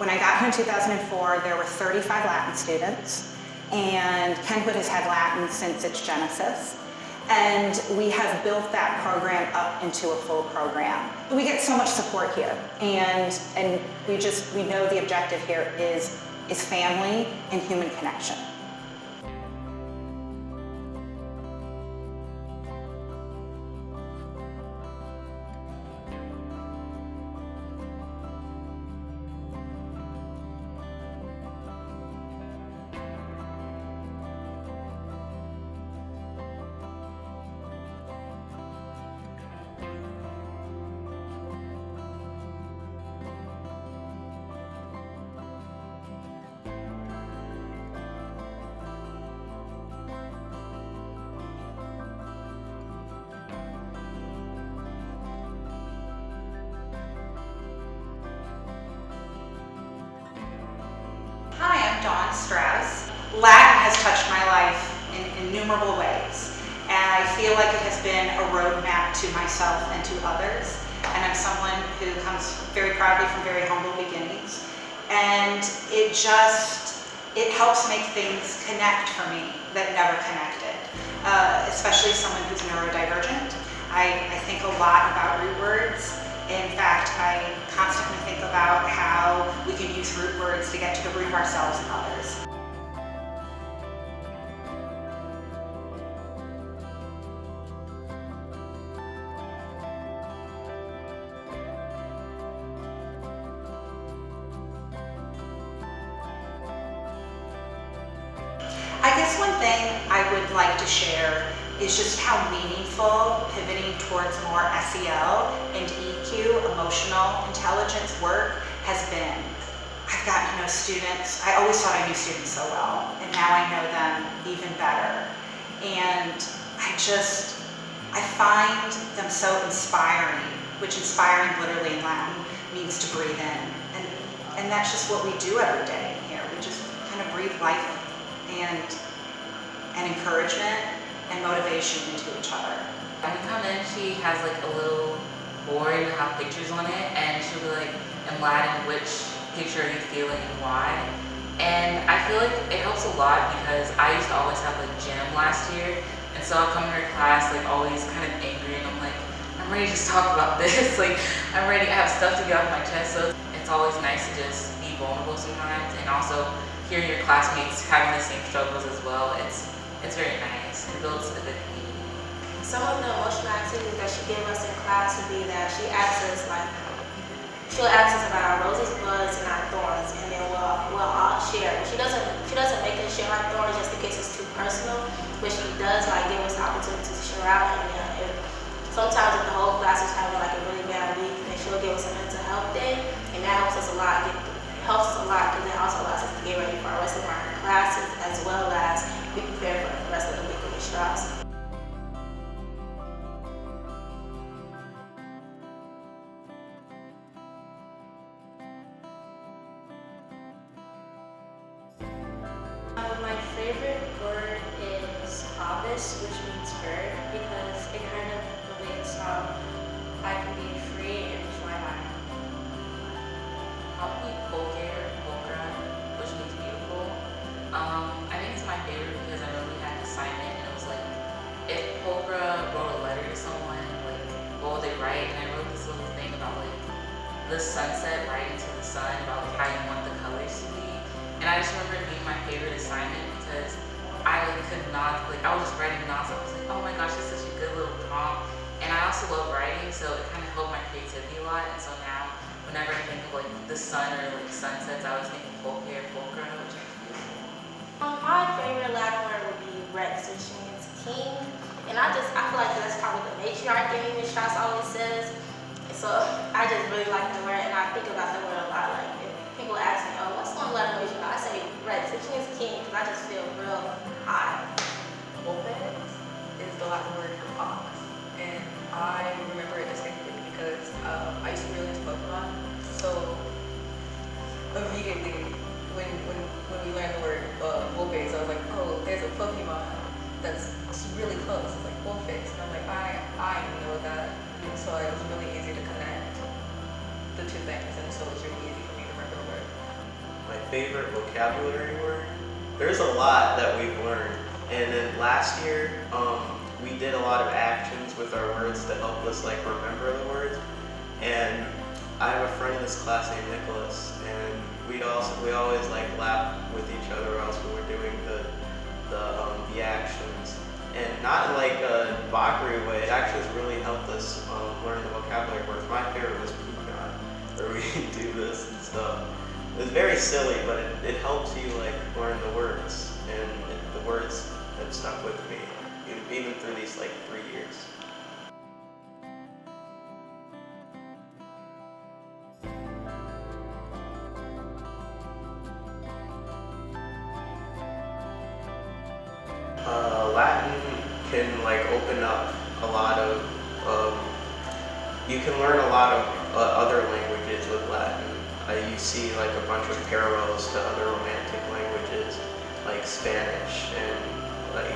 When I got here in 2004, there were 35 Latin students, and Kenwood has had Latin since its genesis. And we have built that program up into a full program. We get so much support here, and we know the objective here is family and human connection. Dawn Strauss. Latin has touched my life in innumerable ways, and I feel like it has been a roadmap to myself and to others. And I'm someone who comes very proudly from very humble beginnings, and it helps make things connect for me that never connected, especially someone who's neurodivergent. I think a lot about root words. In fact, I constantly think about how we can use root words to get to the root of ourselves and others. I guess one thing I would like to share is just how meaningful pivoting towards more SEL and EQ, emotional intelligence work has been. I've gotten to know students. I always thought I knew students so well, and now I know them even better. And I find them so inspiring, which inspiring literally in Latin means to breathe in. And that's just what we do every day here. We just kind of breathe life and encouragement and motivation into each other. When you come in, she has like a little board that have pictures on it, and she'll be like, in Latin, which picture are you feeling and why? And I feel like it helps a lot because I used to always have like gym last year, and so I'll come to her class like always kind of angry, and I'm like, I'm ready to just talk about this. Like, I'm ready to have stuff to get off my chest. So it's always nice to just be vulnerable sometimes, and also hearing your classmates having the same struggles as well. It's very nice. It builds a good community. Some of the emotional activities that she gave us in class would be that she'll ask us about our roses, buds, and our thorns, and then we'll all share. She doesn't make us share our thorns just in case it's too personal, but she does like give us the opportunity to share out. And sometimes if the whole class is having like a really bad week, then she'll give us a mental health day, and that helps us a lot. Because it also allows us to get ready for our rest of our classes, as well as be prepared for the rest of the week with Strauss. My favorite word is avis, which means bird, because it kind of relates how I can be free and fly high. Probably pulcra, which means beautiful. I think it's my favorite because I remember we had an assignment, and it was like, if pulcra wrote a letter to someone, like, what would they write? And I wrote this little thing about like the sunset right into the sun, about like how you want the colors to be. And I just remember it being my favorite assignment because I could not, I was just writing nonsense. I was like, oh my gosh, it's such a good little prompt. And I also love writing, so it kind of helped my creativity a lot. And so now, whenever I think of like the sun or like sunsets, I always think of pulcra, which is beautiful. My favorite Latin word would be rex, which means king. And I feel like that's probably the matriarch thing that Strauss always says. And so I just really like the word, and I think about the word a lot. Like if people ask me, oh, what's one Latin word you know? I say rex, which means king, because I just feel real high. Vulpes is the Latin word for fox, and I remember it distinctly because I used to be really into Pokemon. So immediately when we learned the word Vulpes, I was like, oh, there's a Pokemon that's really close. It's like Vulpes, and I'm like, I know that. And so it was really easy to connect the two things, and so it was really easy for me to remember the word. favorite vocabulary word? There's a lot that we've learned. And then last year, we did a lot of actions with our words to help us like remember the words. And I have a friend in this class named Nicholas, and we always like laugh with each other else when we're doing the actions. And not in like a mockery way, it actually has really helped us learn the vocabulary words. My favorite was Pukan, where we do this and stuff. It was very silly, but it helps you like learn the words, and the words have stuck with me even through these like 3 years. Latin can like open up a lot of, you can learn a lot of other languages with Latin. You see like a bunch of parallels to other romantic languages like Spanish and like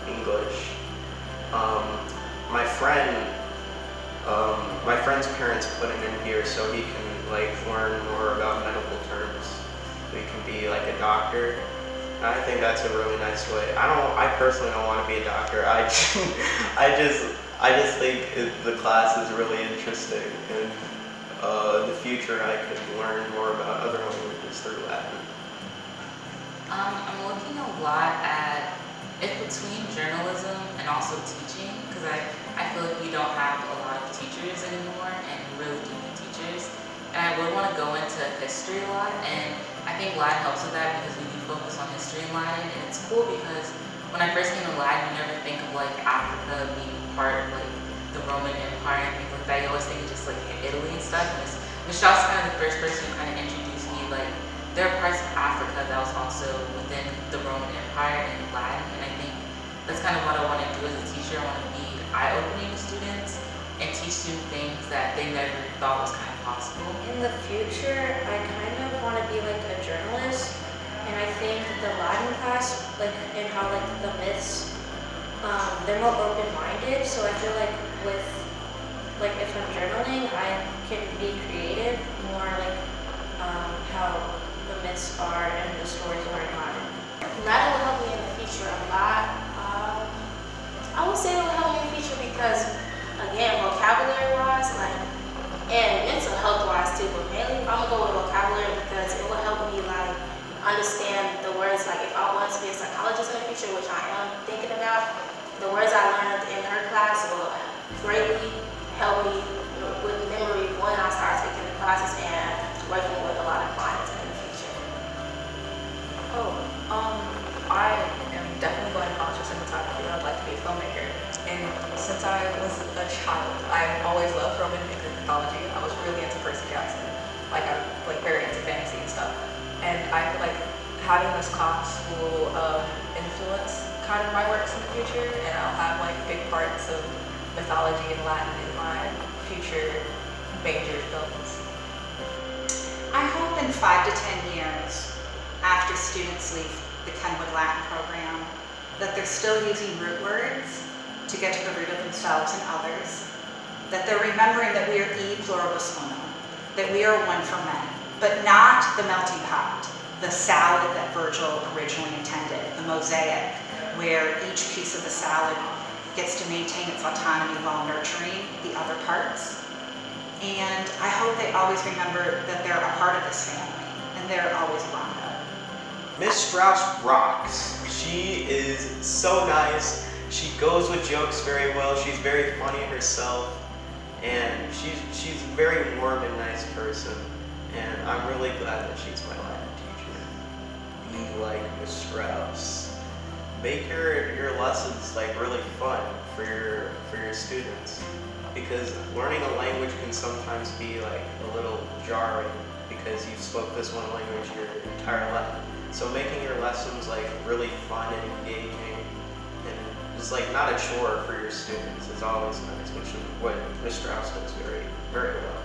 English. My friend's parents put him in here so he can like learn more about medical terms. So he can be like a doctor. I think that's a really nice way. I personally don't want to be a doctor. I just think the class is really interesting, and in the future I could learn more about other languages through Latin. I'm looking a lot at between journalism and also teaching, because I feel like we don't have a lot of teachers anymore, and we really do need teachers. And I would want to go into history a lot, and I think Latin helps with that because we do focus on history in Latin, and it's cool because when I first came to Latin, you never think of like Africa being part of like the Roman Empire and things like that. You always think of just like Italy and stuff. And Ms. Strauss is kind of the first person who kind of introduced me like there are parts of Africa that was also within the Roman Empire and Latin, and I think that's kind of what I want to do as a teacher. I want to be eye-opening to students and teach them things that they never thought was kind of possible. In the future, I kind of want to be like a journalist, and I think the Latin class, like, and how like the myths, they're more open-minded. So I feel like with, like, if I'm journaling, I can be creative, more like how the myths are and the stories are in Latin. Latin will help me in the future a lot. I would say it will help me in the future because, again, vocabulary-wise, like, and mental health-wise too, but mainly I'm gonna go with vocabulary because it will help me like understand the words. Like if I want to be a psychologist in the future, which I am thinking about, the words I learned in her class will greatly help me with memory when I start taking the classes and working with a lot of clients in the future. I am definitely going to college for cinematography. I'd like to be a filmmaker. And since I was a child, I've always loved Roman mythology. I was really into Percy Jackson. Like I'm like very into fantasy and stuff. And I feel like having this class will influence kind of my works in the future, and I'll have like big parts of mythology and Latin in my future major films. I hope in 5 to 10 years, after students leave the Kenwood Latin program, that they're still using root words to get to the root of themselves and others, that they're remembering that we are e pluribus unum, that we are one for many, but not the melting pot, the salad that Virgil originally intended, the mosaic, where each piece of the salad gets to maintain its autonomy while nurturing the other parts. And I hope they always remember that they're a part of this family, and they're always around us. Miss Strauss rocks. She is so nice. She goes with jokes very well. She's very funny herself, and she's a very warm and nice person. And I'm really glad that she's my Latin teacher. Be like Miss Strauss. Make your lessons like really fun for your students, because learning a language can sometimes be like a little jarring because you've spoke this one language your entire life. So making your lessons like really fun and engaging and just like not a chore for your students is always nice, which is what Miss Strauss does very, very well.